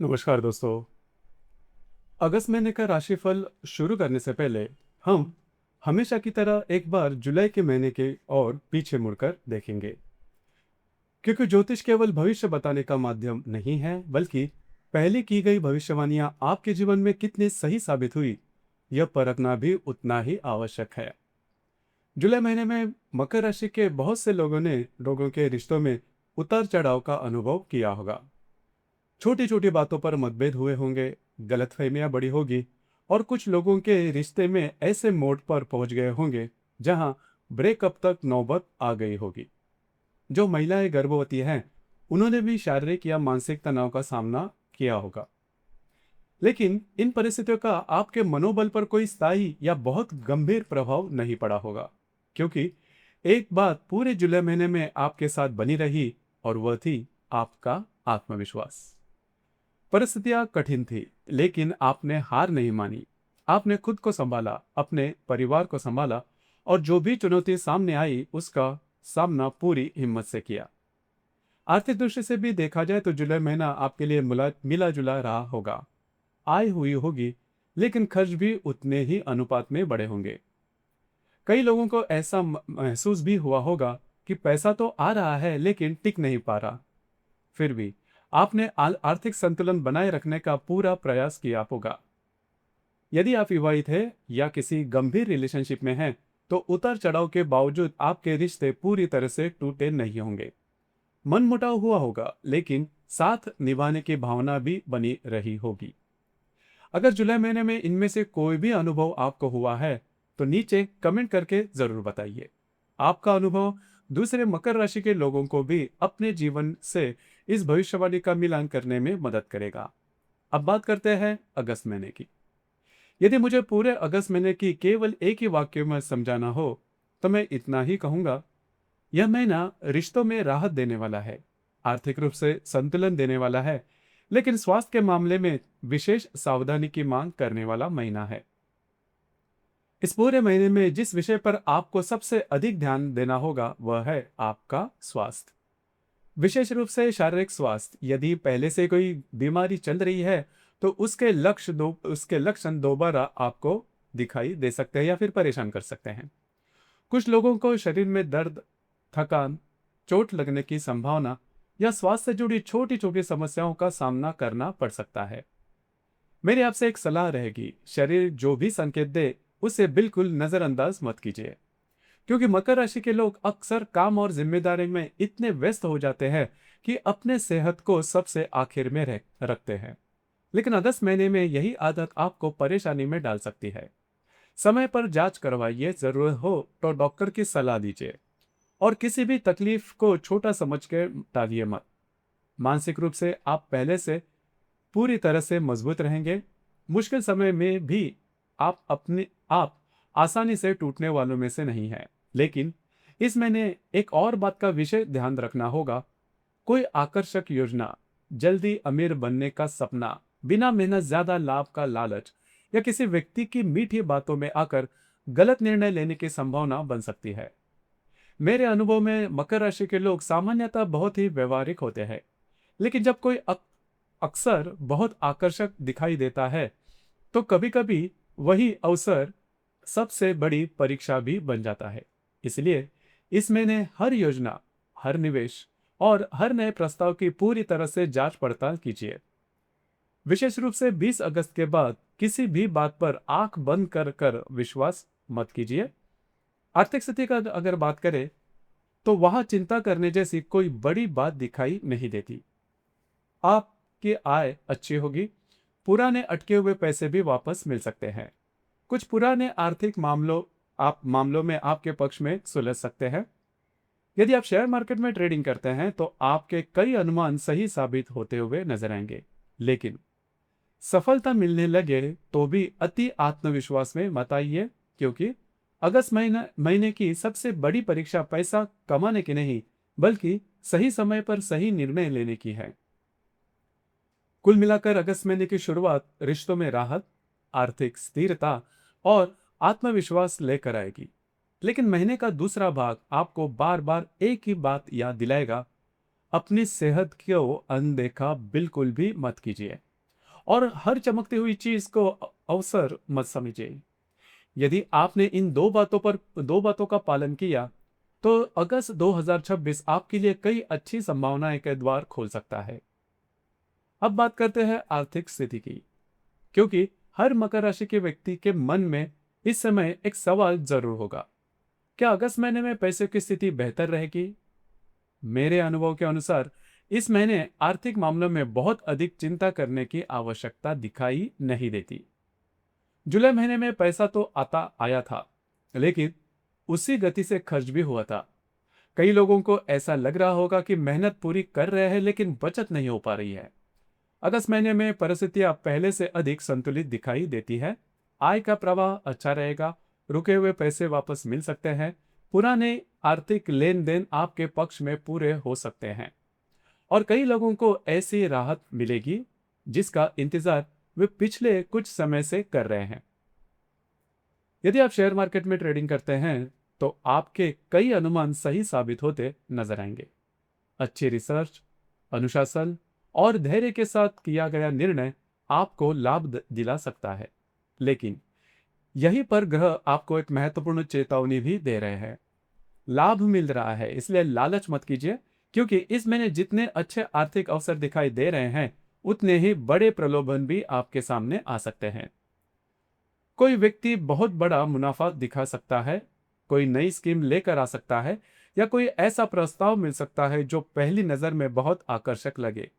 नमस्कार दोस्तों। अगस्त महीने का राशिफल शुरू करने से पहले हम हमेशा की तरह एक बार जुलाई के महीने के और पीछे मुड़कर देखेंगे, क्योंकि ज्योतिष केवल भविष्य बताने का माध्यम नहीं है, बल्कि पहले की गई भविष्यवाणियां आपके जीवन में कितनी सही साबित हुई, यह परखना भी उतना ही आवश्यक है। जुलाई महीने में मकर राशि के बहुत से लोगों के रिश्तों में उतार चढ़ाव का अनुभव किया होगा। छोटी छोटी बातों पर मतभेद हुए होंगे, गलतफहमियां बड़ी होगी और कुछ लोगों के रिश्ते में ऐसे मोड़ पर पहुंच गए होंगे जहां ब्रेकअप तक नौबत आ गई होगी। जो महिलाएं गर्भवती हैं, उन्होंने भी शारीरिक या मानसिक तनाव का सामना किया होगा। लेकिन इन परिस्थितियों का आपके मनोबल पर कोई स्थायी या बहुत गंभीर प्रभाव नहीं पड़ा होगा, क्योंकि एक बात पूरे जुलाई महीने में आपके साथ बनी रही, और वह थी आपका आत्मविश्वास। परिस्थितियां कठिन थी, लेकिन आपने हार नहीं मानी। आपने खुद को संभाला, अपने परिवार को संभाला, और जो भी चुनौती सामने आई उसका सामना पूरी हिम्मत से किया। आर्थिक दृष्टि से भी देखा जाए तो जुलाई महीना आपके लिए मिला जुला रहा होगा। आय हुई होगी, लेकिन खर्च भी उतने ही अनुपात में बढ़े होंगे। कई लोगों को ऐसा महसूस भी हुआ होगा कि पैसा तो आ रहा है लेकिन टिक नहीं पा रहा। फिर भी आपने आर्थिक संतुलन बनाए रखने का पूरा प्रयास किया होगा। यदि आप विवाहित हैं या किसी गंभीर रिलेशनशिप में हैं, तो उतार चढ़ाव के बावजूद आपके रिश्ते पूरी तरह से टूटे नहीं होंगे। मनमुटाव हुआ होगा, लेकिन साथ निभाने की भावना भी बनी रही होगी। अगर जुलाई महीने में इनमें से कोई भी अनुभव आपको हुआ है, तो नीचे कमेंट करके जरूर बताइए। आपका अनुभव दूसरे मकर राशि के लोगों को भी अपने जीवन से इस भविष्यवाणी का मिलान करने में मदद करेगा। अब बात करते हैं अगस्त महीने की। यदि मुझे पूरे अगस्त महीने की केवल एक ही वाक्य में समझाना हो, तो मैं इतना ही कहूंगा। यह महीना रिश्तों में राहत देने वाला है, आर्थिक रूप से संतुलन देने वाला है, लेकिन स्वास्थ्य के मामले में विशेष सावधानी की मांग करने वाला महीना है। इस पूरे महीने में जिस विषय पर आपको सबसे अधिक ध्यान देना होगा वह है आपका स्वास्थ्य, विशेष रूप से शारीरिक स्वास्थ्य। यदि पहले से कोई बीमारी चल रही है, तो उसके लक्षण दोबारा आपको दिखाई दे सकते हैं या फिर परेशान कर सकते हैं। कुछ लोगों को शरीर में दर्द, थकान, चोट लगने की संभावना या स्वास्थ्य से जुड़ी छोटी छोटी समस्याओं का सामना करना पड़ सकता है। मेरी आपसे एक सलाह रहेगी, शरीर जो भी संकेत दे उसे बिल्कुल नजरअंदाज मत कीजिए, क्योंकि मकर राशि के लोग अक्सर काम और जिम्मेदारी में इतने व्यस्त हो जाते हैं कि अपने सेहत को सबसे आखिर में रखते हैं। लेकिन अगस्त महीने में यही आदत आपको परेशानी में डाल सकती है। समय पर जांच करवाइए, जरूरत हो तो डॉक्टर की सलाह दीजिए, और किसी भी तकलीफ को छोटा समझ के टालिए मत। मानसिक रूप से आप पहले से पूरी तरह से मजबूत रहेंगे। मुश्किल समय में भी आप आसानी से टूटने वालों में से नहीं है। लेकिन इस महीने एक और बात का विशेष ध्यान रखना होगा। कोई आकर्षक योजना, जल्दी अमीर बनने का सपना, बिना मेहनत ज्यादा लाभ का लालच, या किसी व्यक्ति की मीठी बातों में आकर गलत निर्णय लेने की संभावना बन सकती है। मेरे अनुभव में मकर राशि के लोग सामान्यतः बहुत ही व्यवहारिक होते हैं, लेकिन जब कोई अक्सर बहुत आकर्षक दिखाई देता है, तो कभी कभी वही अवसर सबसे बड़ी परीक्षा भी बन जाता है। इसलिए इस महीने हर योजना, हर निवेश और हर नए प्रस्ताव की पूरी तरह से जांच पड़ताल कीजिए। विशेष रूप से 20 अगस्त के बाद किसी भी बात पर आंख बंद कर कर विश्वास मत कीजिए। आर्थिक स्थिति का अगर बात करें, तो वहां चिंता करने जैसी कोई बड़ी बात दिखाई नहीं देती। आपकी आय अच्छी होगी, पुराने अटके हुए पैसे भी वापस मिल सकते हैं। कुछ पुराने आर्थिक मामलों में आपके पक्ष में सुलझ सकते हैं। यदि आप शेयर मार्केट में ट्रेडिंग करते हैं, तो आपके कई अनुमान सही साबित होते हुए नजर आएंगे। लेकिन सफलता मिलने लगे तो भी अति आत्मविश्वास में मत आइए, क्योंकि अगस्त महीने की सबसे बड़ी परीक्षा पैसा कमाने की नहीं, बल्कि सही समय पर सही निर्णय लेने की है। कुल मिलाकर अगस्त महीने की शुरुआत रिश्तों में राहत, आर्थिक स्थिरता और आत्मविश्वास लेकर आएगी। लेकिन महीने का दूसरा भाग आपको बार बार एक ही बात याद दिलाएगा, अपनी सेहत को अनदेखा बिल्कुल भी मत कीजिए। और हर चमकती हुई चीज को अवसर मत समझिए। यदि आपने इन दो बातों का पालन किया तो अगस्त 2026 आपके लिए कई अच्छी संभावनाएं के द्वार खोल सकता है। अब बात करते हैं आर्थिक स्थिति की, क्योंकि हर मकर राशि के व्यक्ति के मन में इस समय एक सवाल जरूर होगा, क्या अगस्त महीने में पैसे की स्थिति बेहतर रहेगी? मेरे अनुभव के अनुसार इस महीने आर्थिक मामलों में बहुत अधिक चिंता करने की आवश्यकता दिखाई नहीं देती। जुलाई महीने में पैसा तो आता आया था, लेकिन उसी गति से खर्च भी हुआ था। कई लोगों को ऐसा लग रहा होगा कि मेहनत पूरी कर रहे हैं लेकिन बचत नहीं हो पा रही है। अगस्त महीने में परिस्थितियां पहले से अधिक संतुलित दिखाई देती है। आय का प्रवाह अच्छा रहेगा, रुके हुए पैसे वापस मिल सकते हैं, पुराने आर्थिक लेन देन आपके पक्ष में पूरे हो सकते हैं और कई लोगों को ऐसी राहत मिलेगी जिसका इंतजार वे पिछले कुछ समय से कर रहे हैं। यदि आप शेयर मार्केट में ट्रेडिंग करते हैं तो आपके कई अनुमान सही साबित होते नजर आएंगे। अच्छी रिसर्च, अनुशासन और धैर्य के साथ किया गया निर्णय आपको लाभ दिला सकता है। लेकिन यहीं पर ग्रह आपको एक महत्वपूर्ण चेतावनी भी दे रहे हैं। लाभ मिल रहा है इसलिए लालच मत कीजिए, क्योंकि इस महीने जितने अच्छे आर्थिक अवसर दिखाई दे रहे हैं उतने ही बड़े प्रलोभन भी आपके सामने आ सकते हैं। कोई व्यक्ति बहुत बड़ा मुनाफा दिखा सकता है, कोई नई स्कीम लेकर आ सकता है या कोई ऐसा प्रस्ताव मिल सकता है जो पहली नजर में बहुत आकर्षक लगे।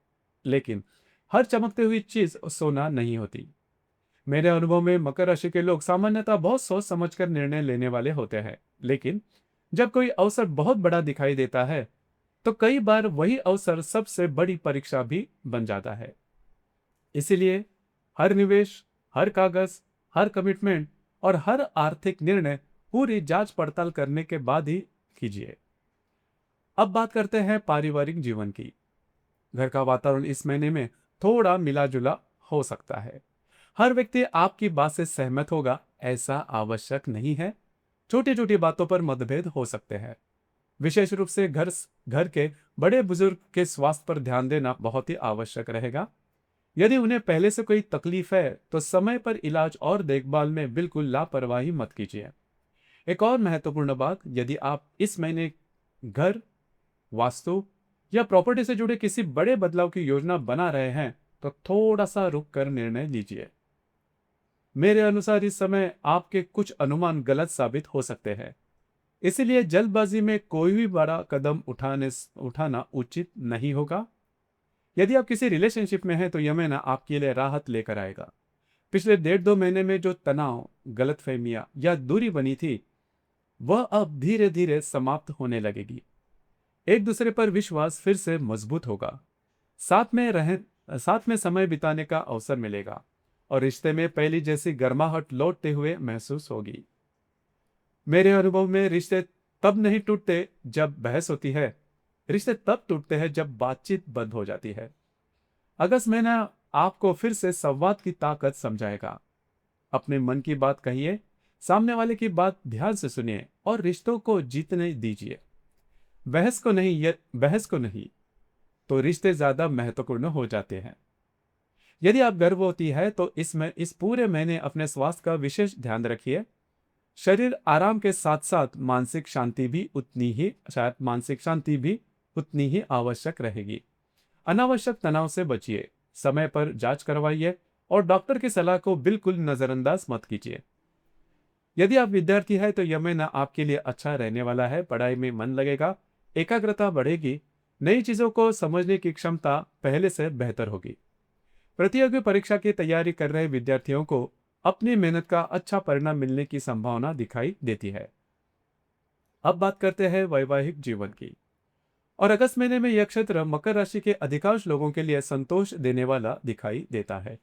लेकिन हर चमकती हुई चीज सोना नहीं होती। मेरे अनुभव में मकर राशि के लोग सामान्यतः बहुत सोच समझकर निर्णय लेने वाले होते हैं, लेकिन जब कोई अवसर बहुत बड़ा दिखाई देता है तो कई बार वही अवसर सबसे बड़ी परीक्षा भी बन जाता है। इसीलिए हर निवेश, हर कागज, हर कमिटमेंट और हर आर्थिक निर्णय पूरी जांच पड़ताल करने के बाद ही कीजिए। अब बात करते हैं पारिवारिक जीवन की। घर का वातावरण इस महीने में थोड़ा मिला जुला हो सकता है। हर व्यक्ति आपकी बात से सहमत होगा ऐसा आवश्यक नहीं है। छोटी छोटी बातों पर मतभेद हो सकते हैं। विशेष रूप से घर के बड़े बुजुर्ग के स्वास्थ्य पर ध्यान देना बहुत ही आवश्यक रहेगा। यदि उन्हें पहले से कोई तकलीफ है तो समय पर इलाज और देखभाल में बिल्कुल लापरवाही मत कीजिए। एक और महत्वपूर्ण बात, यदि आप इस महीने घर, वास्तु या प्रॉपर्टी से जुड़े किसी बड़े बदलाव की योजना बना रहे हैं तो थोड़ा सा रुक कर निर्णय लीजिए। मेरे अनुसार इस समय आपके कुछ अनुमान गलत साबित हो सकते हैं, इसलिए जल्दबाजी में कोई भी बड़ा कदम उठाना उचित नहीं होगा। यदि आप किसी रिलेशनशिप में हैं तो यह महीना आपके लिए राहत लेकर आएगा। पिछले 1.5-2 महीने में जो तनाव, गलतफहमियां या दूरी बनी थी वह अब धीरे धीरे समाप्त होने लगेगी। एक दूसरे पर विश्वास फिर से मजबूत होगा। साथ में समय बिताने का अवसर मिलेगा और रिश्ते में पहली जैसी गर्माहट लौटते हुए महसूस होगी। मेरे अनुभव में रिश्ते तब नहीं टूटते जब बहस होती है, रिश्ते तब टूटते हैं जब बातचीत बंद हो जाती है। अगस्त महीना आपको फिर से संवाद की ताकत समझाएगा। अपने मन की बात कहिए, सामने वाले की बात ध्यान से सुनिए और रिश्तों को जीतने दीजिए। बहस को नहीं तो रिश्ते ज्यादा महत्वपूर्ण हो जाते हैं। यदि आप गर्भवती है तो इस पूरे महीने अपने स्वास्थ्य का विशेष ध्यान रखिए। शरीर आराम के साथ साथ मानसिक शांति भी उतनी ही आवश्यक रहेगी। अनावश्यक तनाव से बचिए, समय पर जांच करवाइए और डॉक्टर की सलाह को बिल्कुल नजरअंदाज मत कीजिए। यदि आप विद्यार्थी हैं तो यह महीना आपके लिए अच्छा रहने वाला है। पढ़ाई में मन लगेगा, एकाग्रता बढ़ेगी, नई चीजों को समझने की क्षमता पहले से बेहतर होगी। प्रतियोगी परीक्षा की तैयारी कर रहे विद्यार्थियों को अपनी मेहनत का अच्छा परिणाम मिलने की संभावना दिखाई देती है। अब बात करते हैं वैवाहिक जीवन की। और अगस्त महीने में यह क्षेत्र मकर राशि के अधिकांश लोगों के लिए संतोष देने वाला दिखाई देता है।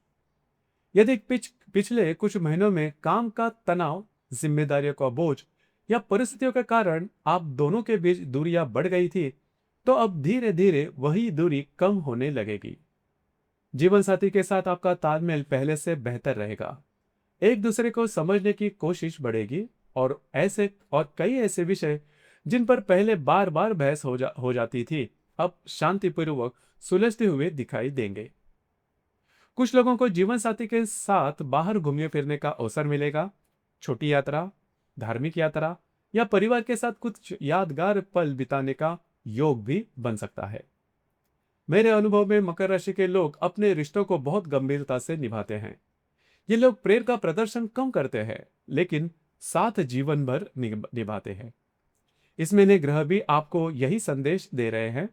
यदि पिछले कुछ महीनों में काम का तनाव, जिम्मेदारियों का बोझ या परिस्थितियों के कारण आप दोनों के बीच दूरियां बढ़ गई थी, तो अब धीरे धीरे वही दूरी कम होने लगेगी। जीवन साथी के साथ आपका तालमेल पहले से बेहतर रहेगा। एक दूसरे को समझने की कोशिश बढ़ेगी और कई ऐसे विषय जिन पर पहले बार बार बहस हो जाती थी अब शांतिपूर्वक सुलझते हुए दिखाई देंगे। कुछ लोगों को जीवन साथी के साथ बाहर घूमने फिरने का अवसर मिलेगा। छोटी यात्रा, धार्मिक यात्रा या परिवार के साथ कुछ यादगार पल बिताने का योग भी बन सकता है। मेरे अनुभव में मकर राशि के लोग अपने रिश्तों को बहुत गंभीरता से निभाते हैं। ये लोग प्रेम का प्रदर्शन कम करते हैं, लेकिन साथ जीवन भर निभाते हैं। इस महीने ग्रह भी आपको यही संदेश दे रहे हैं।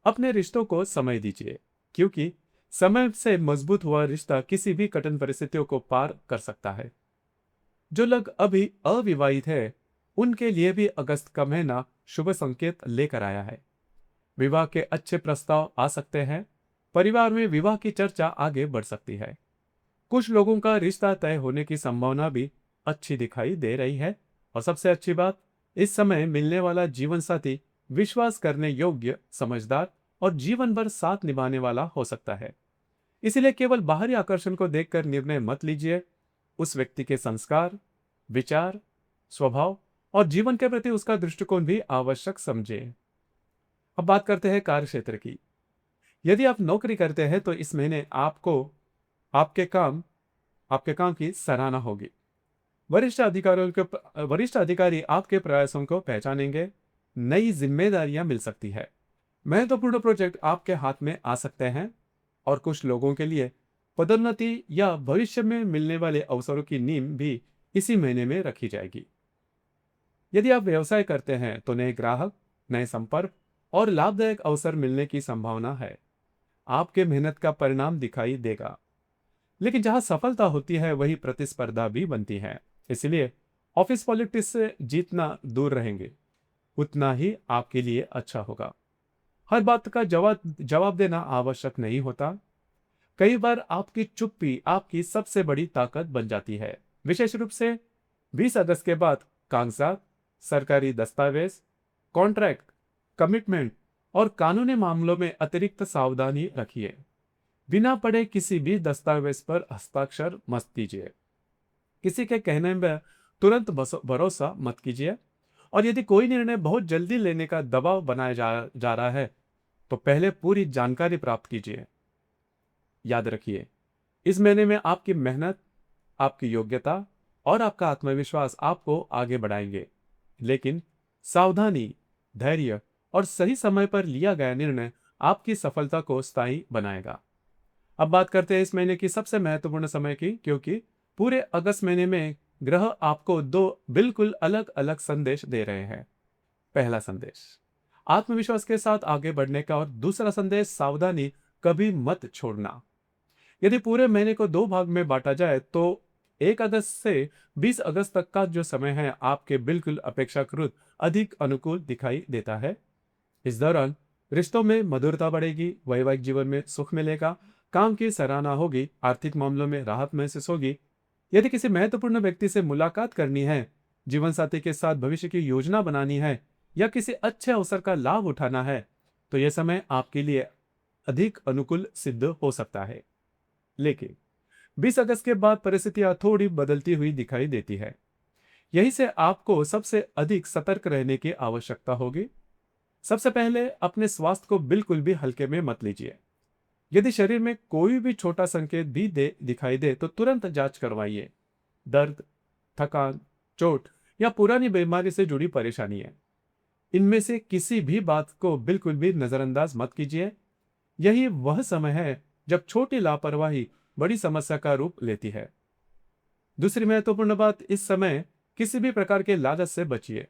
अपने रिश्तों को समय दीजिए, क्योंकि समय से मजबूत हुआ रिश्ता किसी भी कठिन परिस्थितियों को पार कर सकता है। जो लोग अभी अविवाहित है, उनके लिए भी अगस्त का महीना शुभ संकेत लेकर आया है। विवाह के अच्छे प्रस्ताव आ सकते हैं। परिवार में विवाह की चर्चा आगे बढ़ सकती है। कुछ लोगों का रिश्ता तय होने की संभावना भी अच्छी दिखाई दे रही है। और सबसे अच्छी बात, इस समय मिलने वाला जीवन साथी विश्वास करने योग्य, समझदार और जीवन भर साथ निभाने वाला हो सकता है। इसलिए केवल बाहरी आकर्षण को देखकर निर्णय मत लीजिए। उस व्यक्ति के संस्कार, विचार, स्वभाव और जीवन के प्रति उसका दृष्टिकोण भी आवश्यक समझे। अब बात करते हैं कार्य क्षेत्र की। यदि आप नौकरी करते हैं तो इस महीने आपको आपके काम आपके काम की सराहना होगी। वरिष्ठ अधिकारी आपके प्रयासों को पहचानेंगे। नई जिम्मेदारियां मिल सकती है। महत्वपूर्ण प्रोजेक्ट आपके हाथ में आ सकते हैं। और कुछ लोगों के लिए पदोन्नति या भविष्य में मिलने वाले अवसरों की नींव भी इसी महीने में रखी जाएगी। यदि आप व्यवसाय करते हैं तो नए ग्राहक, नए संपर्क और लाभदायक अवसर मिलने की संभावना है। आपके मेहनत का परिणाम दिखाई देगा। लेकिन जहां सफलता होती है वही प्रतिस्पर्धा भी बनती है। इसलिए ऑफिस पॉलिटिक्स से जितना दूर रहेंगे, उतना ही आपके लिए अच्छा होगा। हर बात का जवाब देना आवश्यक नहीं होता। कई बार आपकी चुप्पी आपकी सबसे बड़ी ताकत बन जाती है। विशेष रूप से 20 अगस्त के बाद कागजात, सरकारी दस्तावेज, कॉन्ट्रैक्ट, कमिटमेंट और कानूनी मामलों में अतिरिक्त सावधानी रखिए। बिना पढ़े किसी भी दस्तावेज पर हस्ताक्षर मत कीजिए। किसी के कहने में तुरंत भरोसा मत कीजिए। और यदि कोई निर्णय बहुत जल्दी लेने का दबाव बनाया जा रहा है, तो पहले पूरी जानकारी प्राप्त कीजिए। याद रखिए, इस महीने में आपकी मेहनत, आपकी योग्यता और आपका आत्मविश्वास आपको आगे बढ़ाएंगे। लेकिन सावधानी, धैर्य और सही समय पर लिया गया निर्णय आपकी सफलता को स्थायी बनाएगा। अब बात करते हैं इस महीने की सबसे महत्वपूर्ण समय की, क्योंकि पूरे अगस्त महीने में ग्रह आपको दो बिल्कुल अलग अलग संदेश दे रहे हैं। पहला संदेश आत्मविश्वास के साथ आगे बढ़ने का और दूसरा संदेश सावधानी, कभी मत छोड़ना। यदि पूरे महीने को दो भाग में बांटा जाए तो 1 अगस्त से 20 अगस्त तक का जो समय है आपके बिल्कुल अपेक्षाकृत अधिक अनुकूल दिखाई देता है। इस दौरान रिश्तों में मधुरता बढ़ेगी, वैवाहिक जीवन में सुख मिलेगा, काम की सराहना होगी, आर्थिक मामलों में राहत महसूस होगी। यदि किसी महत्वपूर्ण व्यक्ति से मुलाकात करनी है, जीवन साथी के साथ भविष्य की योजना बनानी है या किसी अच्छे अवसर का लाभ उठाना है, तो यह समय आपके लिए अधिक अनुकूल सिद्ध हो सकता है। लेकिन 20 अगस्त के बाद परिस्थितियां थोड़ी बदलती हुई दिखाई देती है। यही से आपको सबसे अधिक सतर्क रहने की आवश्यकता होगी। सबसे पहले अपने स्वास्थ्य को बिल्कुल भी हल्के में मत लीजिए। यदि शरीर में कोई भी छोटा संकेत भी दिखाई दे तो तुरंत जांच करवाइए। दर्द, थकान, चोट या पुरानी बीमारी से जुड़ी परेशानी है, इनमें से किसी भी बात को बिल्कुल भी नजरअंदाज मत कीजिए। यही वह समय है जब छोटी लापरवाही बड़ी समस्या का रूप लेती है। दूसरी महत्वपूर्ण बात, इस समय किसी भी प्रकार के लालच से बचिए।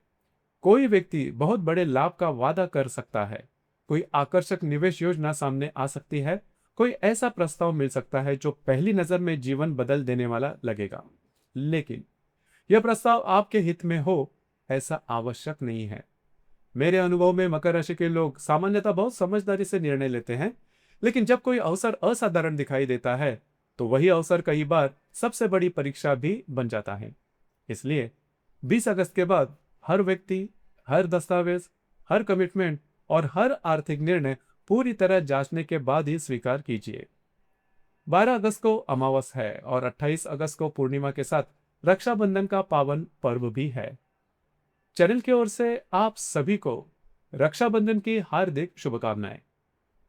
कोई व्यक्ति बहुत बड़े लाभ का वादा कर सकता है। कोई आकर्षक निवेश योजना सामने आ सकती है। कोई ऐसा प्रस्ताव मिल सकता है जो पहली नजर में जीवन बदल देने वाला लगेगा। लेकिन यह प्रस्ताव आपके हित में हो, ऐसा आवश्यक नहीं है। मेरे अनुभव में मकर राशि के लोग सामान्यतः बहुत समझदारी से निर्णय लेते हैं, लेकिन जब कोई अवसर असाधारण दिखाई देता है तो वही अवसर कई बार सबसे बड़ी परीक्षा भी बन जाता है। इसलिए 20 अगस्त के बाद हर व्यक्ति, हर दस्तावेज, हर कमिटमेंट और हर आर्थिक निर्णय पूरी तरह जांचने के बाद ही स्वीकार कीजिए। 12 अगस्त को अमावस है और 28 अगस्त को पूर्णिमा के साथ रक्षाबंधन का पावन पर्व भी है। चैनल की ओर से आप सभी को रक्षाबंधन की हार्दिक शुभकामनाएं।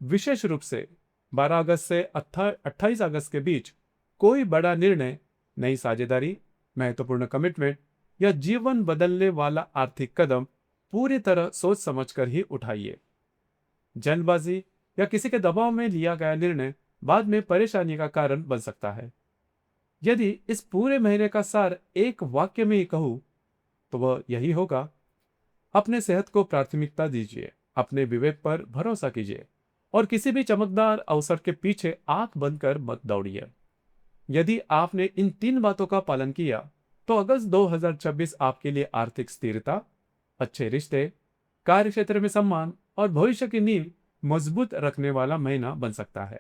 विशेष रूप से 12 अगस्त से 28 अगस्त के बीच कोई बड़ा निर्णय, नई साझेदारी, महत्वपूर्ण कमिटमेंट या जीवन बदलने वाला आर्थिक कदम पूरी तरह सोच समझकर ही उठाइए। जल्दबाजी या किसी के दबाव में लिया गया निर्णय बाद में परेशानी का कारण बन सकता है। यदि इस पूरे महीने का सार एक वाक्य में ही कहूं तो वह यही होगा: अपने सेहत को प्राथमिकता दीजिए, अपने विवेक पर भरोसा कीजिए और किसी भी चमकदार अवसर के पीछे आंख बंद कर मत दौड़िए। यदि आपने इन 3 बातों का पालन किया तो अगस्त 2026 आपके लिए आर्थिक स्थिरता, अच्छे रिश्ते, कार्यक्षेत्र में सम्मान और भविष्य की नींव मजबूत रखने वाला महीना बन सकता है।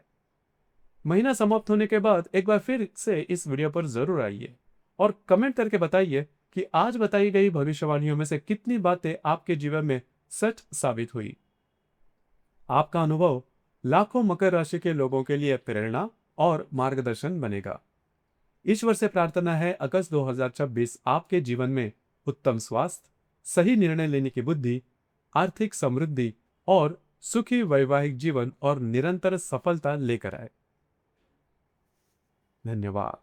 महीना समाप्त होने के बाद एक बार फिर से इस वीडियो पर जरूर आइए और कमेंट करके बताइए कि आज बताई गई भविष्यवाणियों में से कितनी बातें आपके जीवन में सच साबित हुई। आपका अनुभव लाखों मकर राशि के लोगों के लिए प्रेरणा और मार्गदर्शन बनेगा। ईश्वर से प्रार्थना है अगस्त 2026 आपके जीवन में उत्तम स्वास्थ्य, सही निर्णय लेने की बुद्धि, आर्थिक समृद्धि और सुखी वैवाहिक जीवन और निरंतर सफलता लेकर आए। धन्यवाद।